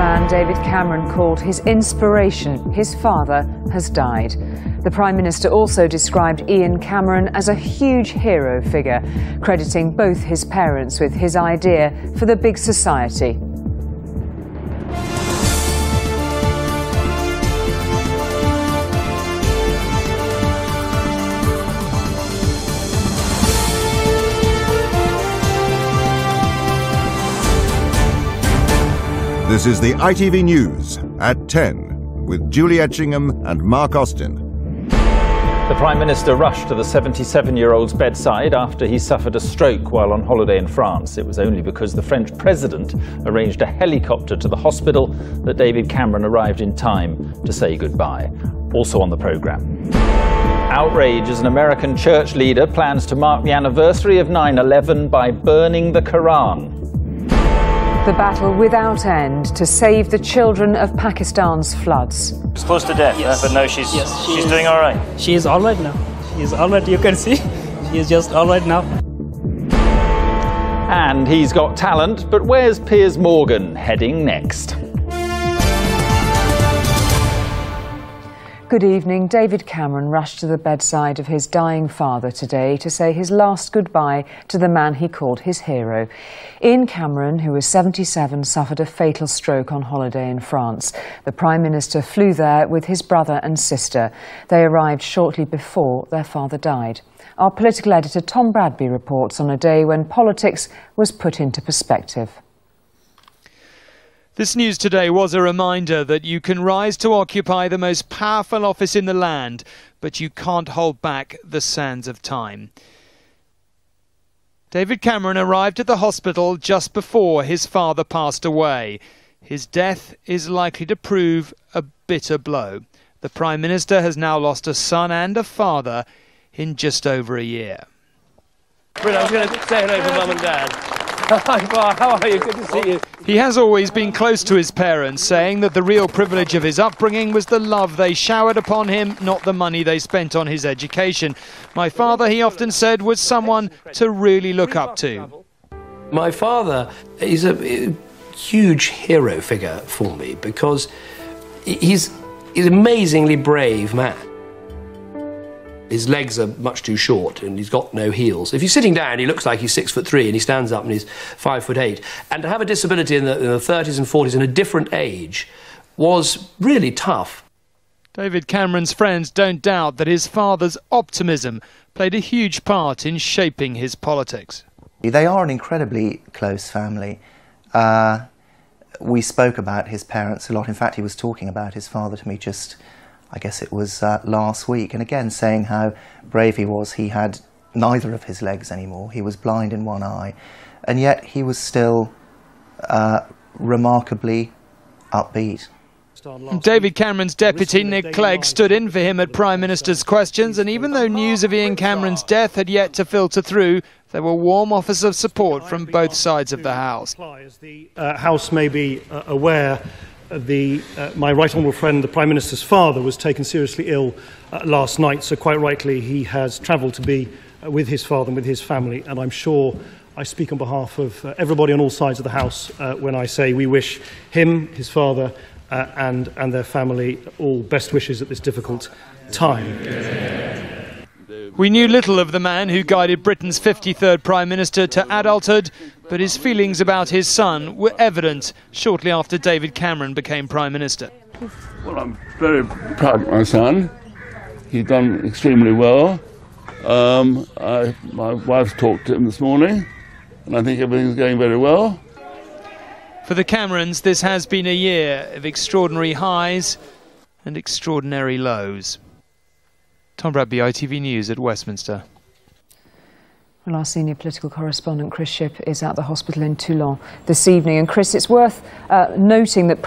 man David Cameron called his inspiration, his father, has died. The Prime Minister also described Ian Cameron as a huge hero figure, crediting both his parents with his idea for the big society. This is the ITV News at 10 with Julie Etchingham and Mark Austin. The Prime Minister rushed to the 77-year-old's bedside after he suffered a stroke while on holiday in France. It was only because the French President arranged a helicopter to the hospital that David Cameron arrived in time to say goodbye. Also on the programme. Outrage as an American church leader plans to mark the anniversary of 9/11 by burning the Quran. The battle without end to save the children of Pakistan's floods. She's close to death, yes. but no, she's doing all right. She is all right now. She is all right, you can see. She is just all right now. And he's got talent, but where's Piers Morgan heading next? Good evening. David Cameron rushed to the bedside of his dying father today to say his last goodbye to the man he called his hero. Ian Cameron, who was 77, suffered a fatal stroke on holiday in France. The Prime Minister flew there with his brother and sister. They arrived shortly before their father died. Our political editor Tom Bradby reports on a day when politics was put into perspective. This news today was a reminder that you can rise to occupy the most powerful office in the land, but you can't hold back the sands of time. David Cameron arrived at the hospital just before his father passed away. His death is likely to prove a bitter blow. The Prime Minister has now lost a son and a father in just over a year. I was going to say hello to Mum and Dad. Hi, how are you? Good to see you. He has always been close to his parents, saying that the real privilege of his upbringing was the love they showered upon him, not the money they spent on his education. My father, he often said, was someone to really look up to. My father is a huge hero figure for me because he's an amazingly brave man. His legs are much too short and he's got no heels. If he's sitting down, he looks like he's 6'3" and he stands up and he's 5'8". And to have a disability in the 30s and 40s in a different age was really tough. David Cameron's friends don't doubt that his father's optimism played a huge part in shaping his politics. They are an incredibly close family. We spoke about his parents a lot. In fact, he was talking about his father to me just, I guess it was last week, and again saying how brave he was. He had neither of his legs anymore. He was blind in one eye, and yet he was still remarkably upbeat. David Cameron's deputy, Nick Clegg, stood in for him at Prime Minister's questions, and even though news of Ian Cameron's death had yet to filter through, there were warm offers of support from both sides of the House. As the House may be aware, my right honourable friend, the Prime Minister's father, was taken seriously ill last night, so quite rightly he has travelled to be with his father and with his family, and I'm sure I speak on behalf of everybody on all sides of the House when I say we wish him, his father and their family all best wishes at this difficult time. We knew little of the man who guided Britain's 53rd Prime Minister to adulthood, but his feelings about his son were evident shortly after David Cameron became Prime Minister. Well, I'm very proud of my son. He's done extremely well. My wife's talked to him this morning, and I think everything's going very well. For the Camerons, this has been a year of extraordinary highs and extraordinary lows. Tom Bradby, ITV News at Westminster. Well, our senior political correspondent Chris Shipp is at the hospital in Toulon this evening. And Chris, it's worth noting that